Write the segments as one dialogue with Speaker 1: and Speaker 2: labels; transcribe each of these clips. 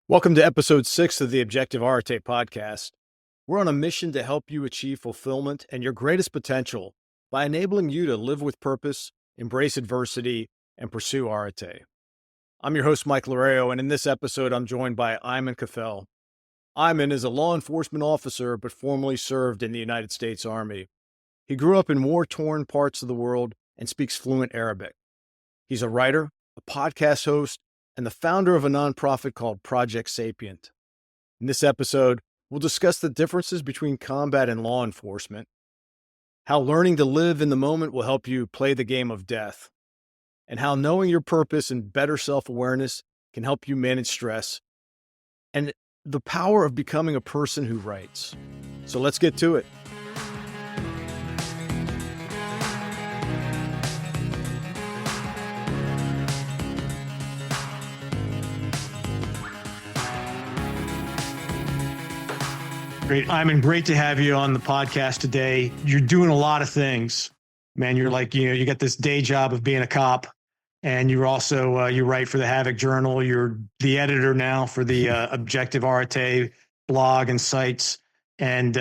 Speaker 1: Welcome to episode 6 of the Objective Arete podcast. We're on a mission to help you achieve fulfillment and your greatest potential by enabling you to live with purpose, embrace adversity, and pursue Arete. I'm your host, Mike Larejo, and in this episode, I'm joined by Ayman Kafel. Ayman is a law enforcement officer, but formerly served in the United States Army. He grew up in war-torn parts of the world and speaks fluent Arabic. He's a writer, a podcast host, and the founder of a nonprofit called Project Sapient. In this episode, we'll discuss the differences between combat and law enforcement, how learning to live in the moment will help you play the game of death, and how knowing your purpose and better self-awareness can help you manage stress, and the power of becoming a person who writes. So let's get to it. Great. Ayman, great to have you on the podcast today. You're doing a lot of things, man. You're like, you got this day job of being a cop, and you're also, you write for the Havoc Journal. You're the editor now for the Objective Arete blog and sites. And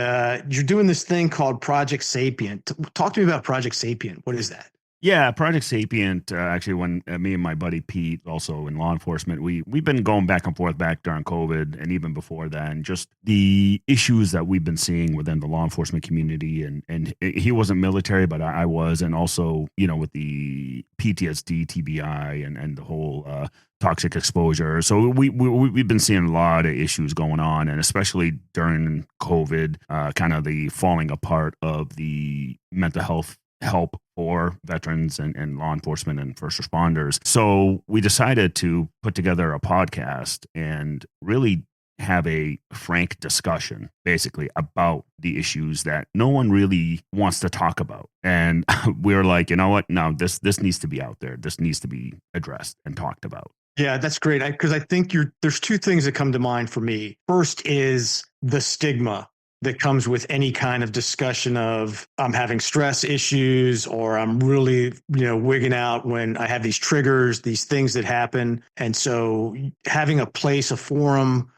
Speaker 1: you're doing this thing called Project Sapient. Talk to me about Project Sapient. What is that?
Speaker 2: Yeah, Project Sapient, actually, when me and my buddy Pete, also in law enforcement, we've been going back and forth back during COVID and even before then, just the issues that we've been seeing within the law enforcement community. And he wasn't military, but I was. And also, with the PTSD, TBI, and the whole toxic exposure. So we've been seeing a lot of issues going on, and especially during COVID, kind of the falling apart of the mental health help for veterans and law enforcement and first responders. So we decided to put together a podcast and really have a frank discussion basically about the issues that no one really wants to talk about. And we're like, you know what? No, this needs to be out there. This needs to be addressed and talked about.
Speaker 1: Yeah, that's great. Because I think there's two things that come to mind for me. First is the stigma that comes with any kind of discussion of I'm having stress issues, or I'm really, wigging out when I have these triggers, these things that happen. And so having a place, a forum,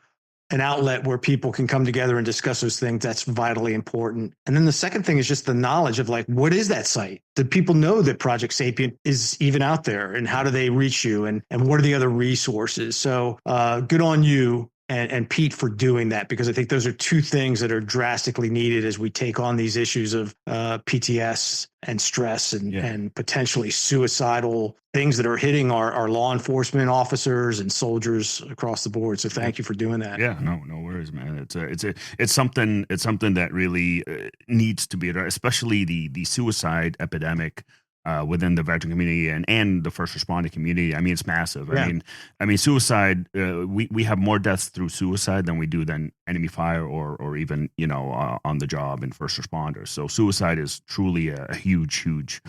Speaker 1: an outlet where people can come together and discuss those things, that's vitally important. And then the second thing is just the knowledge of what is that site? Do people know that Project Sapient is even out there, and how do they reach you, and what are the other resources? So good on you and Pete for doing that, because I think those are two things that are drastically needed as we take on these issues of PTS and stress and potentially suicidal things that are hitting our law enforcement officers and soldiers across the board. So thank you for doing that.
Speaker 2: Yeah, no worries, man. It's something that really needs to be addressed, especially the suicide epidemic within the veteran community and the first responder community. I mean, it's massive.
Speaker 1: Yeah.
Speaker 2: I mean, suicide. We have more deaths through suicide than we do than enemy fire or even on the job in first responders. So suicide is truly a huge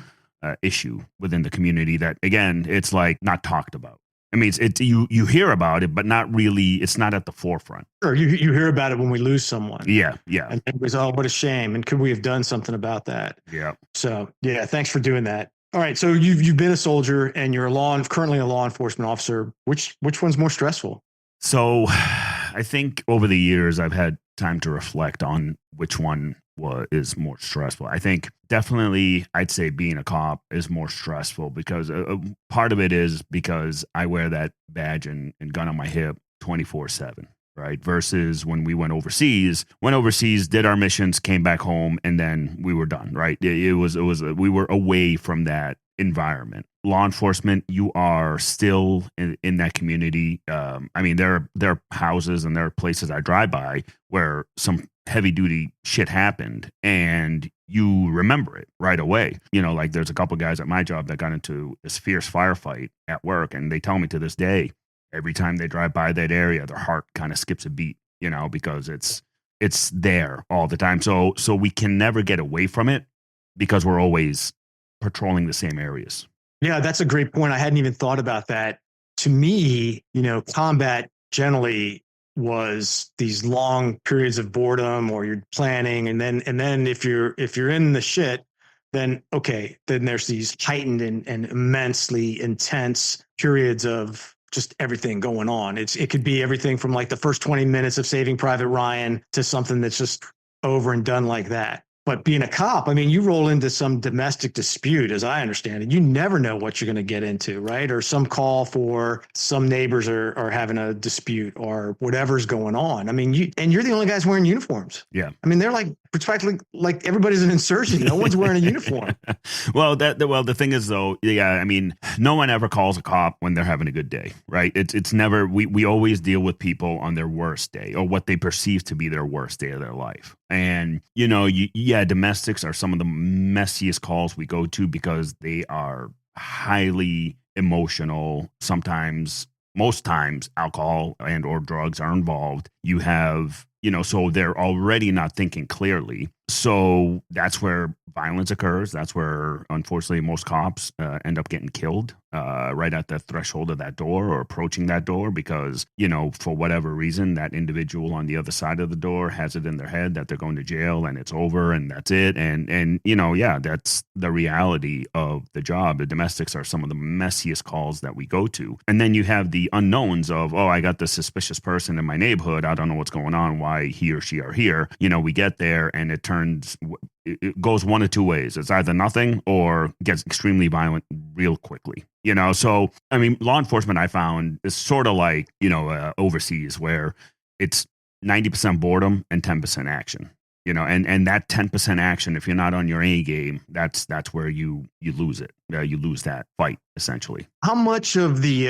Speaker 2: issue within the community that, again, it's like not talked about. I mean, you hear about it, but not really. It's not at the forefront.
Speaker 1: Sure, you hear about it when we lose someone.
Speaker 2: Yeah.
Speaker 1: And it was, oh, what a shame. And could we have done something about that?
Speaker 2: Yeah.
Speaker 1: So yeah, thanks for doing that. All right, so you've been a soldier and you're currently a law enforcement officer. Which one's more stressful?
Speaker 2: So, I think over the years I've had time to reflect on which one is more stressful. I think definitely I'd say being a cop is more stressful because part of it is because I wear that badge and gun on my hip 24/7, right? Versus when we went overseas, did our missions, came back home, and then we were done, right? It was we were away from that environment. Law enforcement, you are still in that community. I mean, there are houses and there are places I drive by where some heavy duty shit happened and you remember it right away. Like there's a couple guys at my job that got into this fierce firefight at work, and they tell me to this day, every time they drive by that area, their heart kind of skips a beat, because it's there all the time. So we can never get away from it because we're always patrolling the same areas.
Speaker 1: Yeah, that's a great point. I hadn't even thought about that. To me, combat generally was these long periods of boredom, or you're planning, and then if you're in the shit, then there's these heightened and immensely intense periods of
Speaker 3: just everything going on. It could be everything from like the first 20 minutes of Saving Private Ryan to something that's just over and done like that. But being a cop, I mean, you roll into some domestic dispute, as I understand it, you never know what you're going to get into, right? Or some call for some neighbors are having a dispute or whatever's going on. I mean, you're the only guys wearing uniforms.
Speaker 2: Yeah.
Speaker 3: I mean, they're like practically like everybody's an insurgent. No one's wearing a uniform.
Speaker 2: Well, the thing is though, yeah, I mean, no one ever calls a cop when they're having a good day, right? It's never, we always deal with people on their worst day or what they perceive to be their worst day of their life. And, you know, domestics are some of the messiest calls we go to because they are highly emotional. Sometimes, most times, alcohol and or drugs are involved. You have, you know, so they're already not thinking clearly. So that's where violence occurs. That's where, unfortunately, most cops end up getting killed right at the threshold of that door or approaching that door because, you know, for whatever reason, that individual on the other side of the door has it in their head that they're going to jail and it's over and that's it. And you know, yeah, that's the reality of the job. The domestics are some of the messiest calls that we go to. And then you have the unknowns of, oh, I got this suspicious person in my neighborhood. I don't know what's going on, why he or she are here. You know, we get there and it goes one of two ways. It's either nothing or gets extremely violent real quickly, you know? So, I mean, law enforcement, I found, is sort of like, you know, overseas where it's 90% boredom and 10% action, you know, and that 10% action, if you're not on your A game, that's where you lose it. You lose that fight, essentially.
Speaker 3: How much of the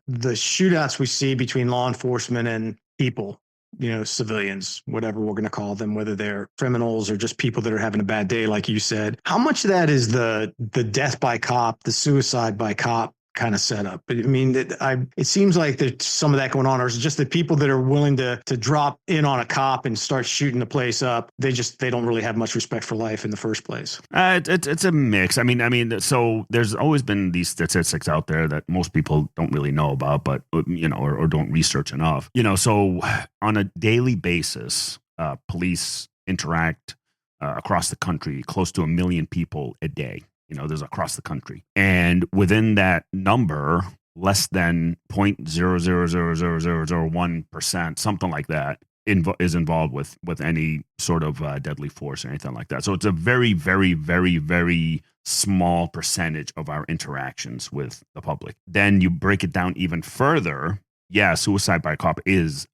Speaker 3: shootouts we see between law enforcement and people, you know, civilians, whatever we're going to call them, whether they're criminals or just people that are having a bad day, like you said, how much of that is the death by cop, the suicide by cop kind of setup? I mean, it seems like there's some of that going on, or is it just the people that are willing to drop in on a cop and start shooting the place up? They don't really have much respect for life in the first place.
Speaker 2: It's a mix. I mean, so there's always been these statistics out there that most people don't really know about, but you know, or don't research enough. You know, so on a daily basis, police interact across the country, close to 1 million people a day. You know, there's across the country. And within that number, less than 0.0000001%, something like that, is involved with any sort of deadly force or anything like that. So it's a very, very, very, very small percentage of our interactions with the public. Then you break it down even further. Yeah, suicide by cop is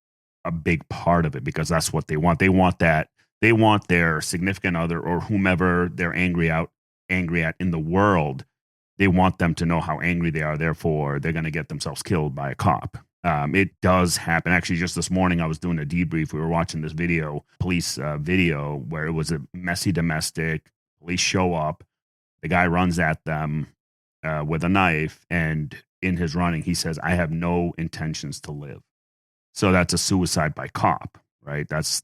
Speaker 2: a big part of it because that's what they want. They want their significant other or whomever they're angry at in the world, they want them to know how angry they are. Therefore, they're going to get themselves killed by a cop. It does happen. Actually, just this morning, I was doing a debrief. We were watching this police video, where it was a messy domestic. Police show up. The guy runs at them with a knife. And in his running, he says, I have no intentions to live. So that's a suicide by cop. Right. That's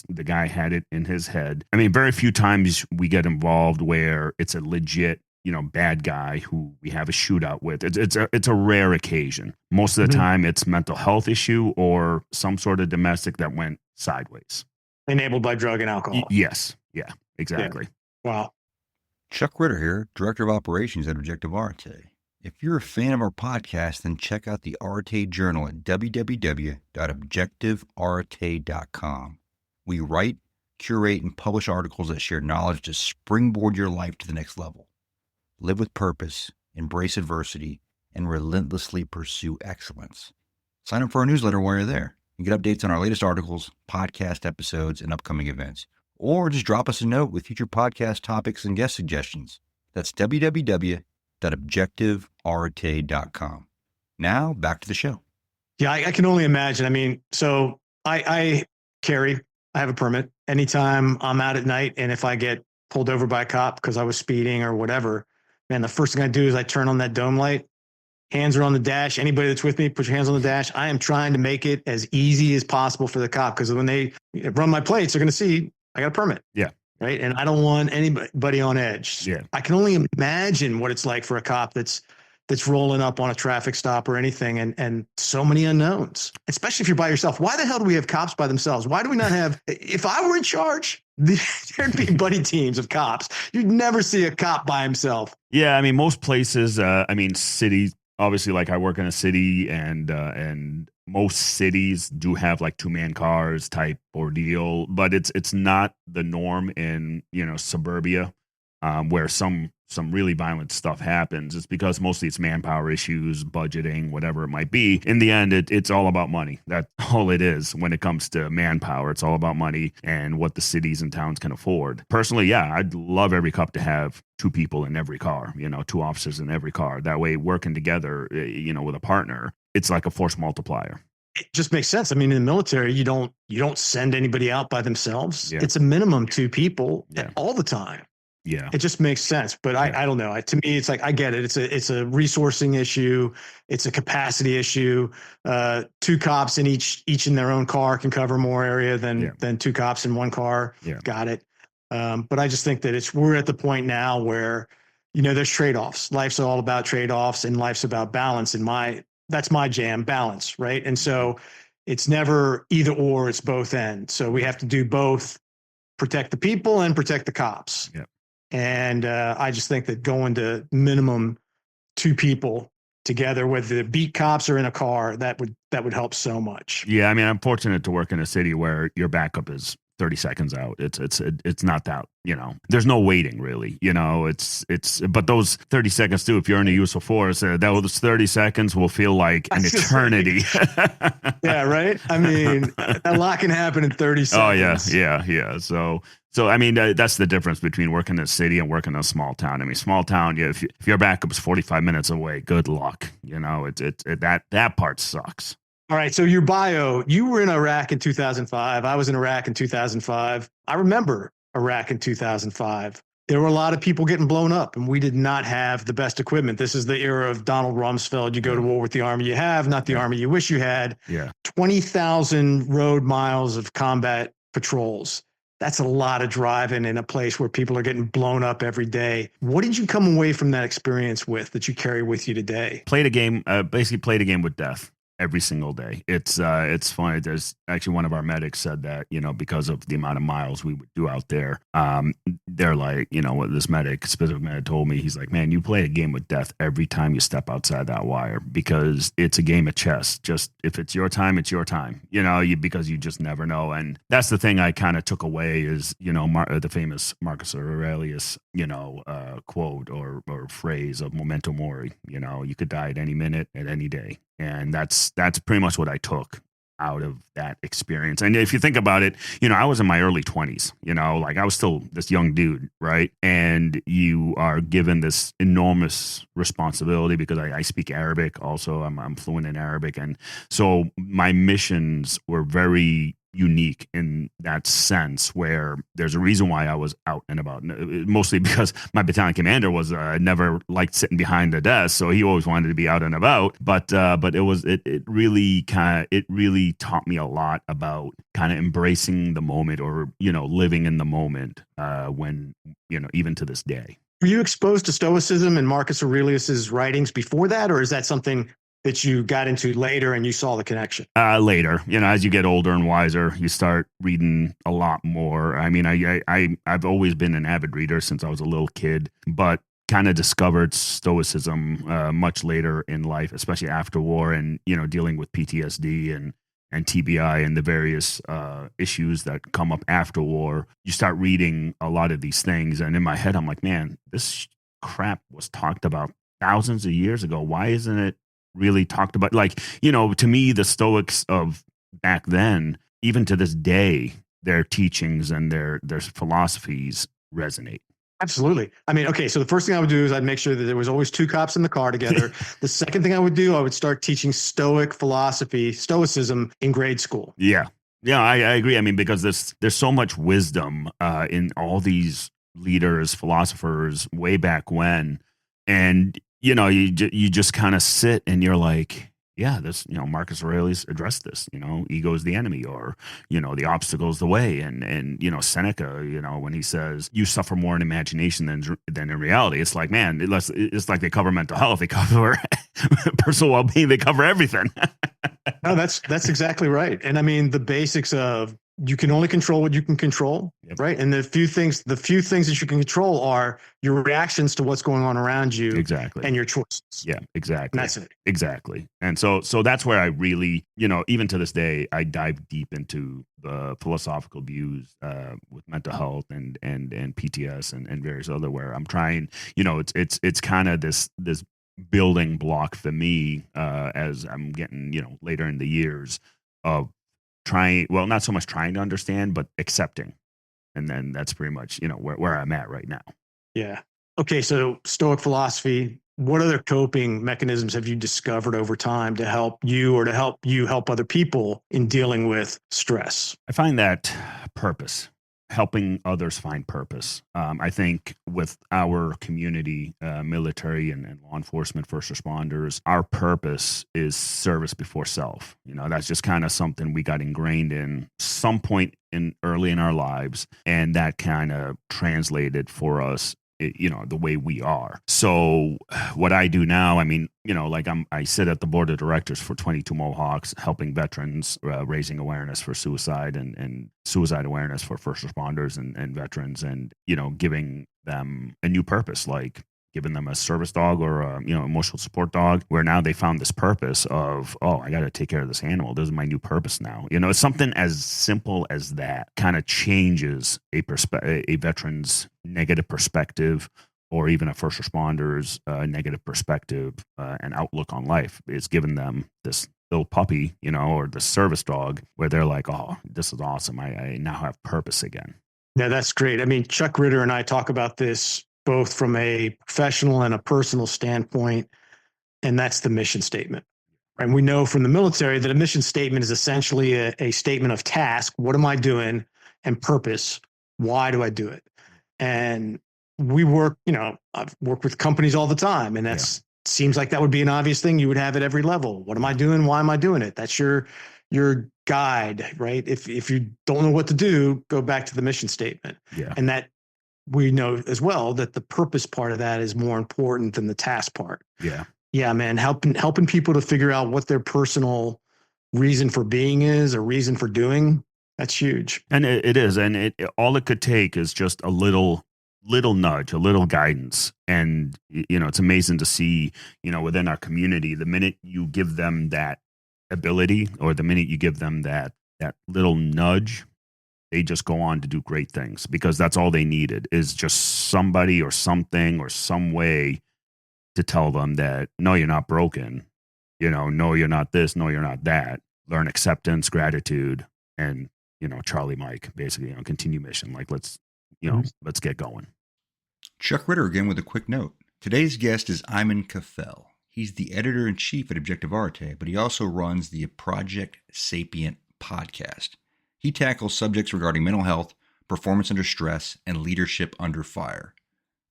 Speaker 2: the guy had it in his head. I mean, very few times we get involved where it's a legit, you know, bad guy who we have a shootout with. It's a rare occasion. Most of the time it's mental health issue or some sort of domestic that went sideways.
Speaker 3: Enabled by drug and alcohol.
Speaker 2: Yes. Yeah, exactly.
Speaker 3: Yeah. Wow.
Speaker 4: Chuck Ritter here, Director of Operations at Objective Arete. If you're a fan of our podcast, then check out the Arete Journal at www.objectivearete.com. We write, curate, and publish articles that share knowledge to springboard your life to the next level. Live with purpose, embrace adversity, and relentlessly pursue excellence. Sign up for our newsletter while you're there and get updates on our latest articles, podcast episodes, and upcoming events. Or just drop us a note with future podcast topics and guest suggestions. That's www.objectivearete.com. Now, back to the show.
Speaker 3: Yeah, I can only imagine. I mean, so I have a permit. Anytime I'm out at night, and if I get pulled over by a cop because I was speeding or whatever, man, the first thing I do is I turn on that dome light. Hands are on the dash. Anybody that's with me, put your hands on the dash. I am trying to make it as easy as possible for the cop, because when they run my plates, they're going to see I got a permit.
Speaker 2: Yeah.
Speaker 3: Right. And I don't want anybody on edge.
Speaker 2: Yeah.
Speaker 3: I can only imagine what it's like for a cop that's rolling up on a traffic stop or anything, and so many unknowns, especially if you're by yourself. Why the hell do we have cops by themselves? Why do we not have, if I were in charge, there'd be buddy teams of cops. You'd never see a cop by himself.
Speaker 2: Yeah. I mean, most places, cities, obviously, like I work in a city, and most cities do have like 2-man cars type ordeal, but it's not the norm in, you know, suburbia, where some really violent stuff happens. It's because mostly it's manpower issues, budgeting, whatever it might be. In the end, it's all about money. That's all it is when it comes to manpower. It's all about money and what the cities and towns can afford. Personally, yeah, I'd love every cop to have 2 people in every car, you know, 2 officers in every car. That way, working together, you know, with a partner, it's like a force multiplier.
Speaker 3: It just makes sense. I mean, in the military, you don't send anybody out by themselves.
Speaker 2: Yeah.
Speaker 3: It's a minimum 2 people
Speaker 2: Yeah.
Speaker 3: all the time.
Speaker 2: Yeah.
Speaker 3: It just makes sense. But I don't know. To me, it's like, I get it. It's a resourcing issue. It's a capacity issue. 2 cops in each in their own car can cover more area than 2 cops in one car.
Speaker 2: Yeah.
Speaker 3: Got it. But I just think that we're at the point now where, you know, there's trade-offs. Life's all about trade-offs, and life's about balance. And that's my jam, balance, right? And so it's never either or, it's both ends. So we have to do both, protect the people and protect the cops.
Speaker 2: Yeah.
Speaker 3: And I just think that going to minimum 2 people together, whether the beat cops or in a car, that would help so much.
Speaker 2: Yeah, I mean, I'm fortunate to work in a city where your backup is 30 seconds out. It's not that, you know, there's no waiting really, you know, but those 30 seconds too, if you're in a use of force, those 30 seconds will feel like an eternity.
Speaker 3: Yeah, right. I mean, a lot can happen in 30 seconds.
Speaker 2: Oh yeah. So I mean, that's the difference between working in a city and working in a small town. I mean, small town, yeah, if your backup is 45 minutes away, good luck. You know, that part sucks.
Speaker 3: All right. So your bio, you were in Iraq in 2005. I was in Iraq in 2005. I remember Iraq in 2005. There were a lot of people getting blown up, and we did not have the best equipment. This is the era of Donald Rumsfeld. You go to war with the army you have, not the army you wish you had.
Speaker 2: Yeah.
Speaker 3: 20,000 road miles of combat patrols. That's a lot of driving in a place where people are getting blown up every day. What did you come away from that experience with that you carry with you today?
Speaker 2: Basically played a game with death every single day. It's funny. There's actually one of our medics said that, you know, because of the amount of miles we would do out there, they're like, you know, what this specific medic told me, he's like, man, you play a game with death every time you step outside that wire, because it's a game of chess. Just if it's your time, it's your time, you know, because you just never know. And that's the thing I kind of took away is, you know, the famous Marcus Aurelius, you know, quote or phrase of memento mori, you know, you could die at any minute, at any day. And that's pretty much what I took out of that experience. And if you think about it, you know, I was in my early 20s, you know, like I was still this young dude, right? And you are given this enormous responsibility because I speak Arabic also. I'm fluent in Arabic. And so my missions were very unique in that sense, where there's a reason why I was out and about, mostly because my battalion commander was never liked sitting behind the desk, so he always wanted to be out and about. But it really taught me a lot about kind of embracing the moment, or, you know, living in the moment, when, you know, even to this day.
Speaker 3: Were you exposed to Stoicism and Marcus Aurelius's writings before that, or is that something that you got into later and you saw the connection?
Speaker 2: Later, you know, as you get older and wiser, you start reading a lot more. I mean, I've always been an avid reader since I was a little kid, but kind of discovered Stoicism much later in life, especially after war, and, you know, dealing with PTSD and TBI and the various issues that come up after war. You start reading a lot of these things, and in my head, I'm like, man, this crap was talked about thousands of years ago. Why isn't it really talked about? Like, you know, to me, the Stoics of back then, even to this day, their teachings and their philosophies resonate.
Speaker 3: Absolutely. I mean, okay, so the first thing I would do is I'd make sure that there was always 2 cops in the car together. The second thing I would do, I would start teaching Stoic philosophy, Stoicism, in grade school.
Speaker 2: Yeah, I agree. I mean, because there's so much wisdom in all these leaders, philosophers way back when, and, you know, you just kind of sit and you're like, yeah, this, you know, Marcus Aurelius addressed this, you know, ego is the enemy, or, you know, the obstacle is the way. And, you know, Seneca, you know, when he says you suffer more in imagination than in reality, it's like, man, it's like they cover mental health, they cover personal well-being, they cover everything.
Speaker 3: No, that's exactly right. And I mean, the basics of you can only control what you can control,
Speaker 2: Yep.
Speaker 3: right? And the few things that you can control are your reactions to what's going on around you
Speaker 2: Exactly.
Speaker 3: and your choices.
Speaker 2: Yeah, exactly.
Speaker 3: And that's it.
Speaker 2: Exactly. And so that's where I really, even to this day, I dive deep into the philosophical views with mental health and PTS and various other, where I'm trying, it's kind of this building block for me as I'm getting, later in the years of not so much trying to understand, but accepting. And then that's pretty much, where I'm at right now.
Speaker 3: Yeah. Okay. So Stoic philosophy, what other coping mechanisms have you discovered over time to help you or to help you help other people in dealing with stress?
Speaker 2: I find that purpose, helping others find purpose. I think with our community, military and law enforcement, first responders, our purpose is service before self. That's just kind of something we got ingrained in some point early in our lives, and that kind of translated for us, the way we are. So what I do now, I sit at the board of directors for 22 Mohawks, helping veterans, raising awareness for suicide and suicide awareness for first responders and veterans, and, giving them a new purpose, like giving them a service dog or a, emotional support dog, where now they found this purpose of, oh, I got to take care of this animal. This is my new purpose now. It's something as simple as that kind of changes a veteran's negative perspective, or even a first responder's negative perspective and outlook on life. It's given them this little puppy, or the service dog, where they're like, oh, this is awesome. I now have purpose again.
Speaker 3: Yeah, that's great. I mean, Chuck Ritter and I talk about this both from a professional and a personal standpoint, and that's the mission statement. And we know from the military that a mission statement is essentially a statement of task. What am I doing? And purpose. Why do I do it? And we work, I've worked with companies all the time, and that's seems like that would be an obvious thing. You would have at every level. What am I doing? Why am I doing it? That's your guide, right? If you don't know what to do, go back to the mission statement.
Speaker 2: Yeah.
Speaker 3: And that we know as well that the purpose part of that is more important than the task part.
Speaker 2: Yeah.
Speaker 3: Yeah, man. Helping people to figure out what their personal reason for being is, or reason for doing. That's huge.
Speaker 2: And it is. And all it could take is just a little nudge, a little guidance. And, it's amazing to see, within our community, the minute you give them that ability, or the minute you give them that little nudge, they just go on to do great things, because that's all they needed, is just somebody or something or some way to tell them that, no, you're not broken. No, you're not this. No, you're not that. Learn acceptance, gratitude, and, Charlie Mike, basically, continue mission. Like, let's get going.
Speaker 4: Chuck Ritter again with a quick note. Today's guest is Ayman Kafel. He's the editor-in-chief at Objective Arete, but he also runs the Project Sapient podcast. He tackles subjects regarding mental health, performance under stress, and leadership under fire.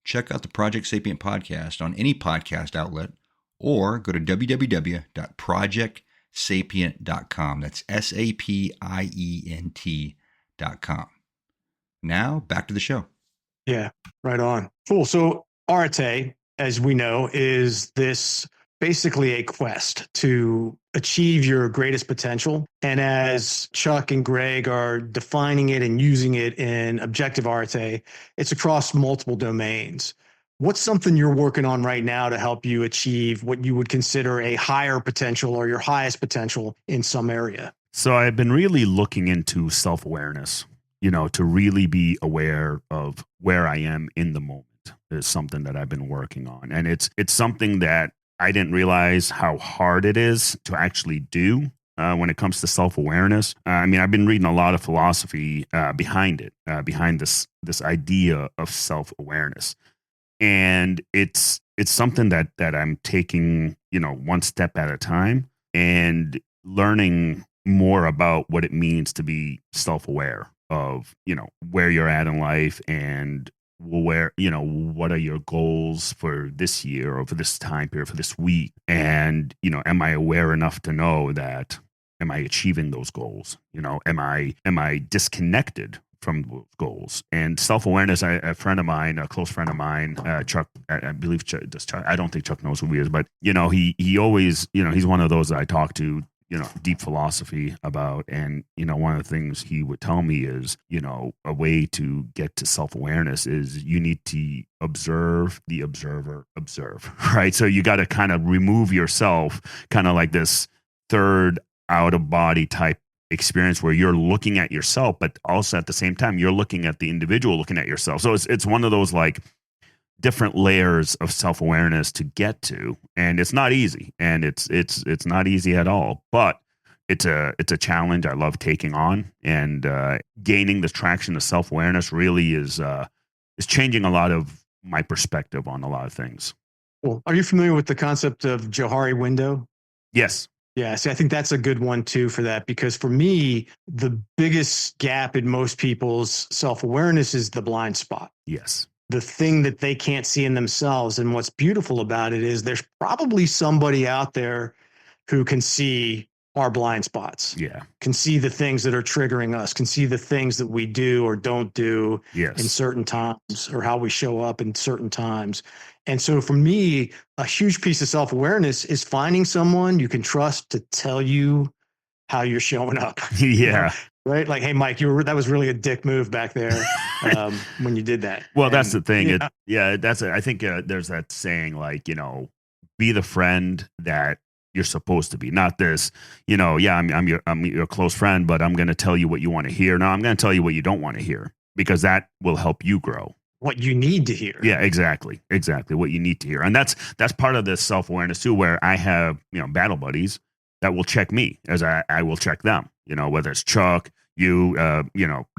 Speaker 4: Check out the Project Sapient podcast on any podcast outlet, or go to www.projectsapient.com. That's SAPIENT.com. Now, back to the show.
Speaker 3: Yeah, right on. Cool. So Arete, as we know, is this basically a quest to achieve your greatest potential. And as Chuck and Greg are defining it and using it in Objective Arete, it's across multiple domains. What's something you're working on right now to help you achieve what you would consider a higher potential or your highest potential in some area?
Speaker 2: So I've been really looking into self-awareness, to really be aware of where I am in the moment is something that I've been working on. And it's something that I didn't realize how hard it is to actually do when it comes to self-awareness. I've been reading a lot of philosophy behind it, behind this idea of self-awareness. And it's something that I'm taking, one step at a time, and learning more about what it means to be self-aware of, where you're at in life, and where, what are your goals for this year or for this time period, for this week? And, am I aware enough to know that, am I achieving those goals? Am I disconnected from those goals? And self-awareness, a friend of mine, a close friend of mine, Chuck, I believe Chuck, I don't think Chuck knows who he is, but, he always, he's one of those that I talk to deep philosophy about. And, one of the things he would tell me is, a way to get to self-awareness is you need to observe the observer observe, right? So you got to kind of remove yourself, kind of like this third out of body type experience where you're looking at yourself, but also at the same time, you're looking at the individual looking at yourself. So it's one of those like different layers of self-awareness to get to, and it's not easy, and it's not easy at all, but it's a challenge I love taking on, and gaining this traction of self-awareness really is changing a lot of my perspective on a lot of things.
Speaker 3: Well, are you familiar with the concept of Johari window?
Speaker 2: Yes.
Speaker 3: Yeah, see, I think that's a good one too for that, because for me, the biggest gap in most people's self-awareness is the blind spot.
Speaker 2: Yes.
Speaker 3: The thing that they can't see in themselves. And what's beautiful about it is there's probably somebody out there who can see our blind spots.
Speaker 2: Yeah.
Speaker 3: Can see the things that are triggering us, can see the things that we do or don't do in certain times, or how we show up in certain times. And so for me, a huge piece of self-awareness is finding someone you can trust to tell you how you're showing up.
Speaker 2: Yeah.
Speaker 3: Right? Like, hey, Mike, that was really a dick move back there when you did that.
Speaker 2: Well, that's the thing. I think there's that saying, like, be the friend that you're supposed to be. Not this, I'm your close friend, but I'm going to tell you what you want to hear. No, I'm going to tell you what you don't want to hear, because that will help you grow.
Speaker 3: What you need to hear.
Speaker 2: Yeah, exactly. What you need to hear. And that's part of this self-awareness too, where I have, battle buddies that will check me as I will check them, whether it's Chuck, you,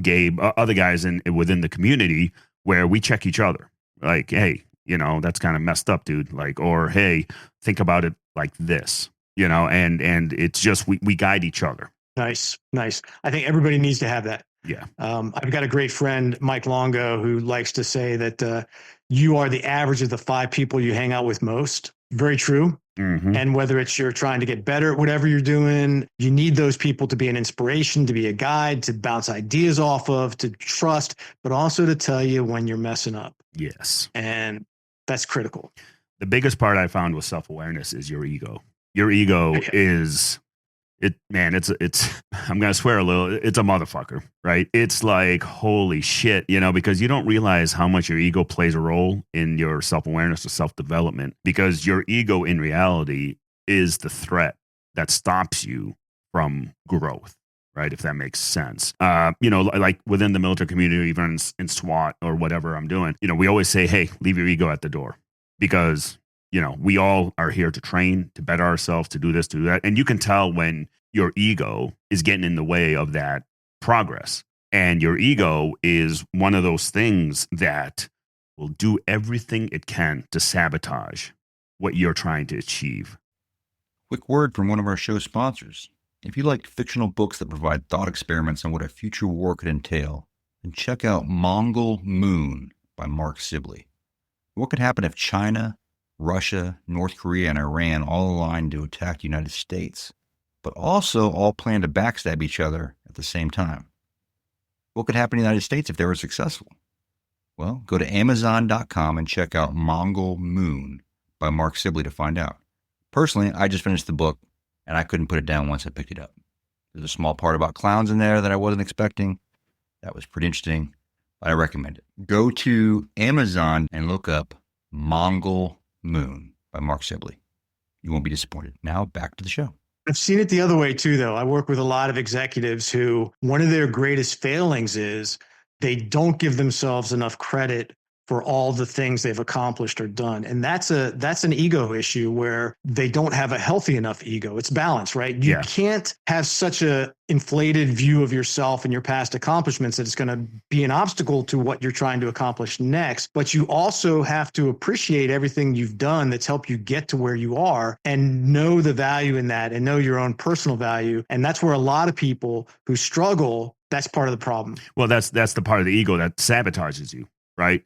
Speaker 2: Gabe, other guys within the community, where we check each other. Like, hey, that's kind of messed up, dude. Like, or, hey, think about it like this, and it's just, we guide each other.
Speaker 3: Nice. I think everybody needs to have that.
Speaker 2: Yeah.
Speaker 3: I've got a great friend, Mike Longo, who likes to say that you are the average of the 5 people you hang out with most. Very true.
Speaker 2: Mm-hmm.
Speaker 3: And whether it's you're trying to get better at whatever you're doing, you need those people to be an inspiration, to be a guide, to bounce ideas off of, to trust, but also to tell you when you're messing up.
Speaker 2: Yes.
Speaker 3: And that's critical.
Speaker 2: The biggest part I found with self-awareness is your ego. Your ego is... it's I'm going to swear a little, it's a motherfucker, right? It's like, holy shit, because you don't realize how much your ego plays a role in your self-awareness or self-development, because your ego in reality is the threat that stops you from growth, right? If that makes sense. Like within the military community, even in SWAT or whatever I'm doing, we always say, hey, leave your ego at the door, because we all are here to train, to better ourselves, to do this, to do that. And you can tell when your ego is getting in the way of that progress. And your ego is one of those things that will do everything it can to sabotage what you're trying to achieve.
Speaker 4: Quick word from one of our show sponsors. If you like fictional books that provide thought experiments on what a future war could entail, then check out Mongol Moon by Mark Sibley. What could happen if China, Russia, North Korea, and Iran all aligned to attack the United States, but also all plan to backstab each other at the same time? What could happen in the United States if they were successful? Well, go to Amazon.com and check out Mongol Moon by Mark Sibley to find out. Personally, I just finished the book, and I couldn't put it down once I picked it up. There's a small part about clowns in there that I wasn't expecting. That was pretty interesting. I recommend it. Go to Amazon and look up Mongol Moon by Mark Sibley. You won't be disappointed. Now back to the show.
Speaker 3: I've seen it the other way too, though. I work with a lot of executives who one of their greatest failings is they don't give themselves enough credit for all the things they've accomplished or done. And that's an ego issue where they don't have a healthy enough ego. It's balance, right? You can't have such a inflated view of yourself and your past accomplishments that it's going to be an obstacle to what you're trying to accomplish next. But you also have to appreciate everything you've done that's helped you get to where you are and know the value in that and know your own personal value. And that's where a lot of people who struggle, that's part of the problem.
Speaker 2: Well, that's the part of the ego that sabotages you, right?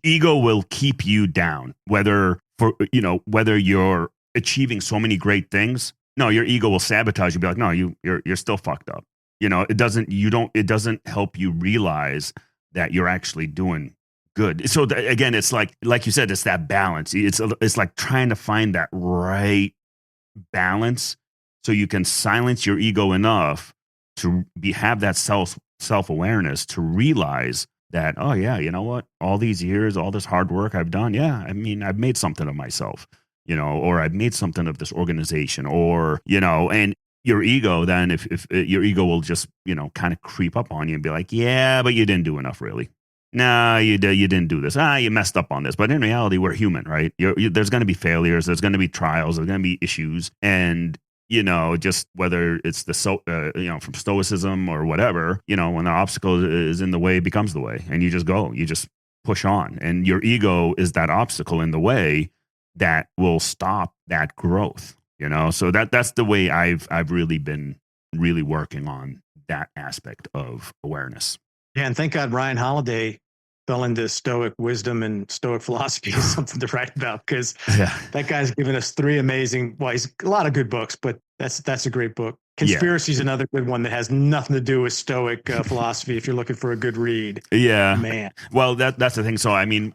Speaker 2: Ego will keep you down, whether you're achieving so many great things. No, your ego will sabotage you. Be like, no, you're still fucked up. It doesn't help you realize that you're actually doing good. So again, it's like you said, it's that balance. It's like trying to find that right balance So you can silence your ego enough to have that self-awareness to realize that, oh yeah, you know what? All these years, all this hard work I've done, yeah, I mean, I've made something of myself, or I've made something of this organization, or, and your ego then, if your ego will just, kind of creep up on you and be like, yeah, but you didn't do enough, really. No, you didn't do this. You messed up on this. But in reality, we're human, right? There's going to be failures. There's going to be trials. There's going to be issues. And, just whether it's from Stoicism or whatever, when the obstacle is in the way, it becomes the way. And you just go. You just push on. And your ego is that obstacle in the way that will stop that growth, So that's the way I've really been really working on that aspect of awareness.
Speaker 3: Yeah, and thank God Ryan Holiday fell into Stoic wisdom and Stoic philosophy is something to write about, because that guy's given us he's a lot of good books, but that's a great book. Conspiracy is another good one that has nothing to do with Stoic philosophy. If you're looking for a good read, man.
Speaker 2: Well, that's the thing. So I mean,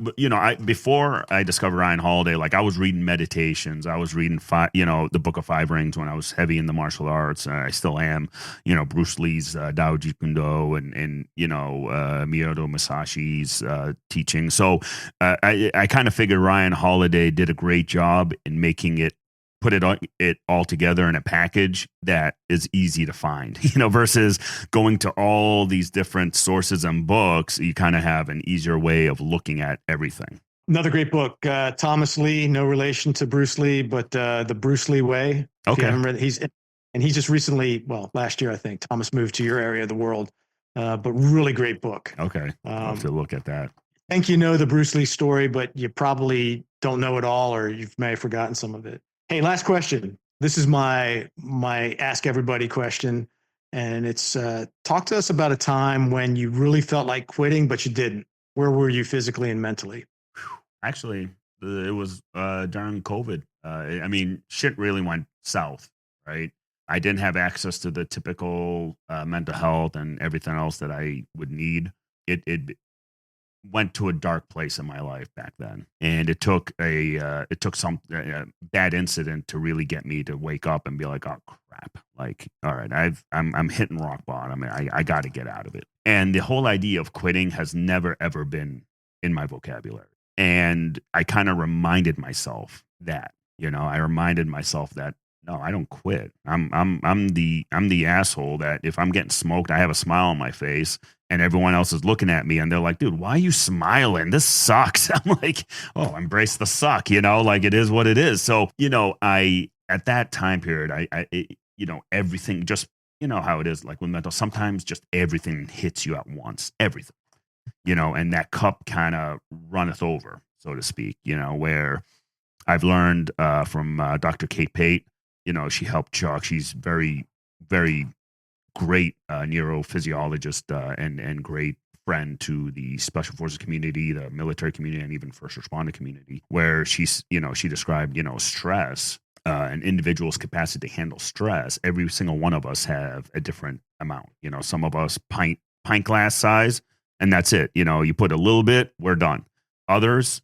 Speaker 2: before I discovered Ryan Holiday, like I was reading meditations, I was reading the Book of Five Rings when I was heavy in the martial arts. I still am. Bruce Lee's Dao Jeet Kune Do and Miyoto Musashi's teaching. So I kind of figured Ryan Holiday did a great job in making it. Put it all together in a package that is easy to find, versus going to all these different sources and books. You kind of have an easier way of looking at everything.
Speaker 3: Another great book, Thomas Lee, no relation to Bruce Lee, but The Bruce Lee Way.
Speaker 2: Okay.
Speaker 3: He just recently, last year, I think, Thomas moved to your area of the world, but really great book.
Speaker 2: Okay. I'll have to look at that.
Speaker 3: I think the Bruce Lee story, but you probably don't know it all, or you may have forgotten some of it. Hey, last question. This is my ask everybody question. And it's talk to us about a time when you really felt like quitting, but you didn't. Where were you physically and mentally?
Speaker 2: Actually, it was during COVID. I mean, shit really went south, right? I didn't have access to the typical mental health and everything else that I would need. It went to a dark place in my life back then, and it took some bad incident to really get me to wake up and be like, oh crap, like, all right, I'm hitting rock bottom. I got to get out of it. And the whole idea of quitting has never ever been in my vocabulary. And I kind of reminded myself that, I reminded myself that no, I don't quit. I'm the asshole that if I'm getting smoked, I have a smile on my face and everyone else is looking at me and they're like, dude, why are you smiling? This sucks. I'm like, oh, embrace the suck, like it is what it is. So, at that time period, I everything just, how it is like with mental, sometimes just everything hits you at once, everything, and that cup kind of runneth over, so to speak, where I've learned from Dr. Kate Pate. She helped Chuck. She's very, very great neurophysiologist and great friend to the special forces community, the military community, and even first responder community, where she described, stress, an individual's capacity to handle stress. Every single one of us have a different amount. Some of us pint glass size, and that's it. You put a little bit, we're done. Others,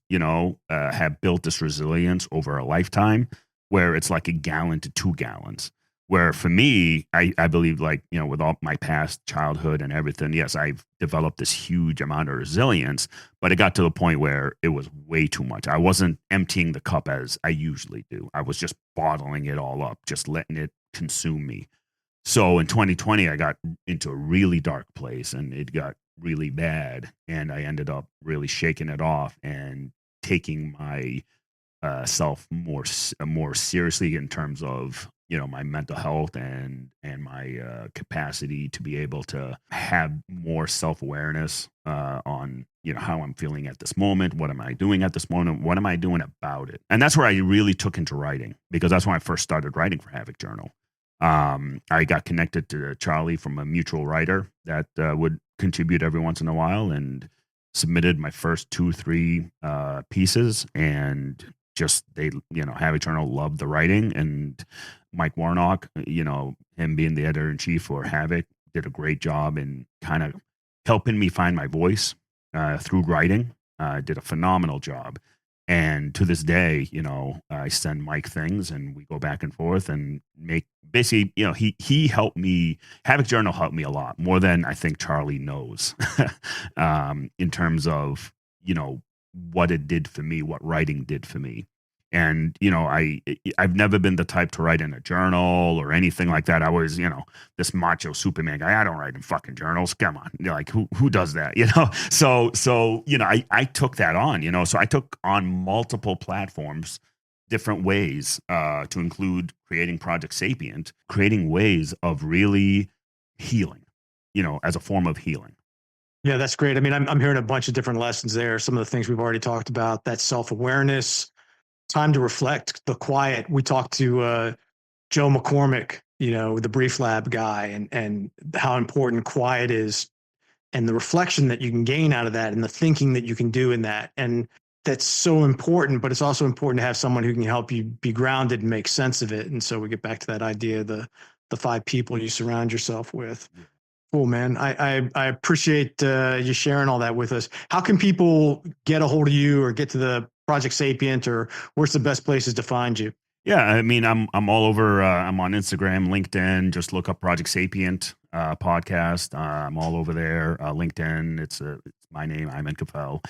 Speaker 2: have built this resilience over a lifetime, where it's like a gallon to 2 gallons. Where for me, I believe, like, with all my past childhood and everything, yes, I've developed this huge amount of resilience, but it got to the point where it was way too much. I wasn't emptying the cup as I usually do. I was just bottling it all up, just letting it consume me. So in 2020, I got into a really dark place and it got really bad. And I ended up really shaking it off and taking my self more seriously in terms of my mental health and my capacity to be able to have more self-awareness on how I'm feeling at this moment. What am I doing at this moment? What am I doing about it? And that's where I really took into writing, because that's when I first started writing for Havoc Journal. I got connected to Charlie from a mutual writer that would contribute every once in a while, and submitted my first 2-3 pieces, and just Havoc Journal loved the writing, and Mike Warnock, him being the editor-in-chief for Havoc, did a great job in kind of helping me find my voice through writing. Did a phenomenal job. And to this day, I send Mike things and we go back and forth and make basically, he helped me. Havoc Journal helped me a lot more than I think Charlie knows in terms of, what it did for me, what writing did for me. And, I've never been the type to write in a journal or anything like that. I was, this macho Superman guy. I don't write in fucking journals. Come on. Like who does that? So, I took that on, so I took on multiple platforms, different ways, to include creating Project Sapient, creating ways of really healing, as a form of healing.
Speaker 3: Yeah, that's great. I mean, I'm hearing a bunch of different lessons there. Some of the things we've already talked about, that self-awareness, time to reflect, the quiet. We talked to Joe McCormick, the Brief Lab guy, and how important quiet is, and the reflection that you can gain out of that, and the thinking that you can do in that. And that's so important, but it's also important to have someone who can help you be grounded and make sense of it. And so we get back to that idea, the 5 people you surround yourself with. Cool, man. I appreciate you sharing all that with us. How can people get a hold of you or get to the Project Sapient, or where's the best places to find you?
Speaker 2: Yeah, I mean, I'm all over. I'm on Instagram, LinkedIn. Just look up Project Sapient podcast. I'm all over there. LinkedIn. It's my name, Ayman Kafel.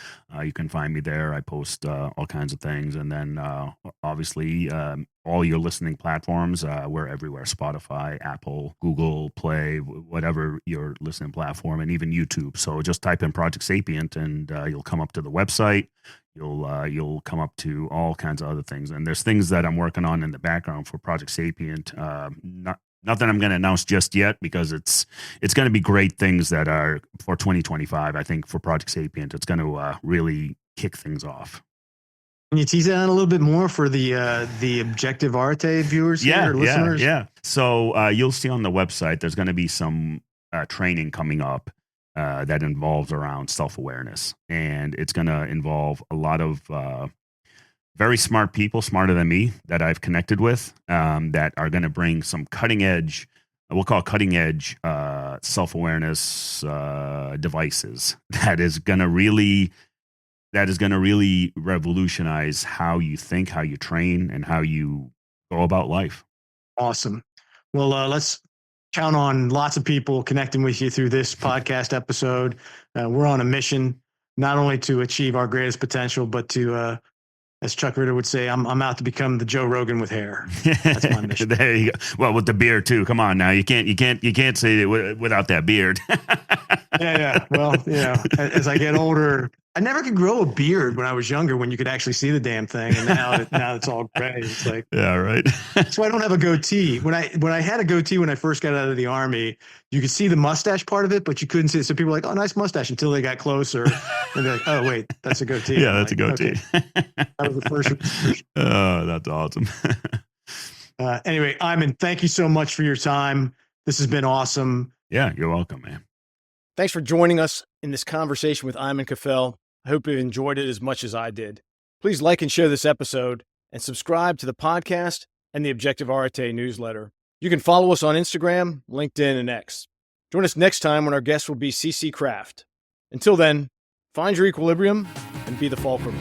Speaker 2: You can find me there. I post all kinds of things, and then obviously all your listening platforms. We're everywhere: Spotify, Apple, Google Play, whatever your listening platform, and even YouTube. So just type in Project Sapient, and you'll come up to the website. You'll come up to all kinds of other things, and there's things that I'm working on in the background for Project Sapient. Not that I'm going to announce just yet, because it's going to be great things that are for 2025. I think for Project Sapient, it's going to really kick things off.
Speaker 3: Can you tease that out a little bit more for the Objective Arete viewers here, listeners?
Speaker 2: Yeah. So you'll see on the website there's going to be some training coming up that involves around self-awareness, and it's going to involve a lot of very smart people, smarter than me, that I've connected with, that are going to bring some cutting edge, we'll call cutting edge self-awareness devices that is going to really revolutionize how you think, how you train, and how you go about life.
Speaker 3: Awesome. Well, let's count on lots of people connecting with you through this podcast episode. We're on a mission, not only to achieve our greatest potential, but to, as Chuck Ritter would say, I'm out to become the Joe Rogan with hair. That's my mission.
Speaker 2: There you go. Well, with the beard too. Come on now, you can't say it without that beard.
Speaker 3: Yeah. Well, as I get older, I never could grow a beard when I was younger, when you could actually see the damn thing, and now it's all gray. It's like,
Speaker 2: yeah, right.
Speaker 3: So I don't have a goatee. When I had a goatee when I first got out of the Army, you could see the mustache part of it, but you couldn't see it. So people were like, "Oh, nice mustache," until they got closer, and they're like, "Oh, wait, that's a goatee."
Speaker 2: Yeah, that's a goatee.
Speaker 3: Okay. That was the first.
Speaker 2: Oh, that's awesome.
Speaker 3: Anyway, Ayman, thank you so much for your time. This has been awesome.
Speaker 2: Yeah, you're welcome, man.
Speaker 1: Thanks for joining us in this conversation with Ayman Kafel. I hope you enjoyed it as much as I did. Please like and share this episode, and subscribe to the podcast and the Objective Arete newsletter. You can follow us on Instagram, LinkedIn, and X. Join us next time when our guest will be CC Craft. Until then, find your equilibrium and be the fulcrum.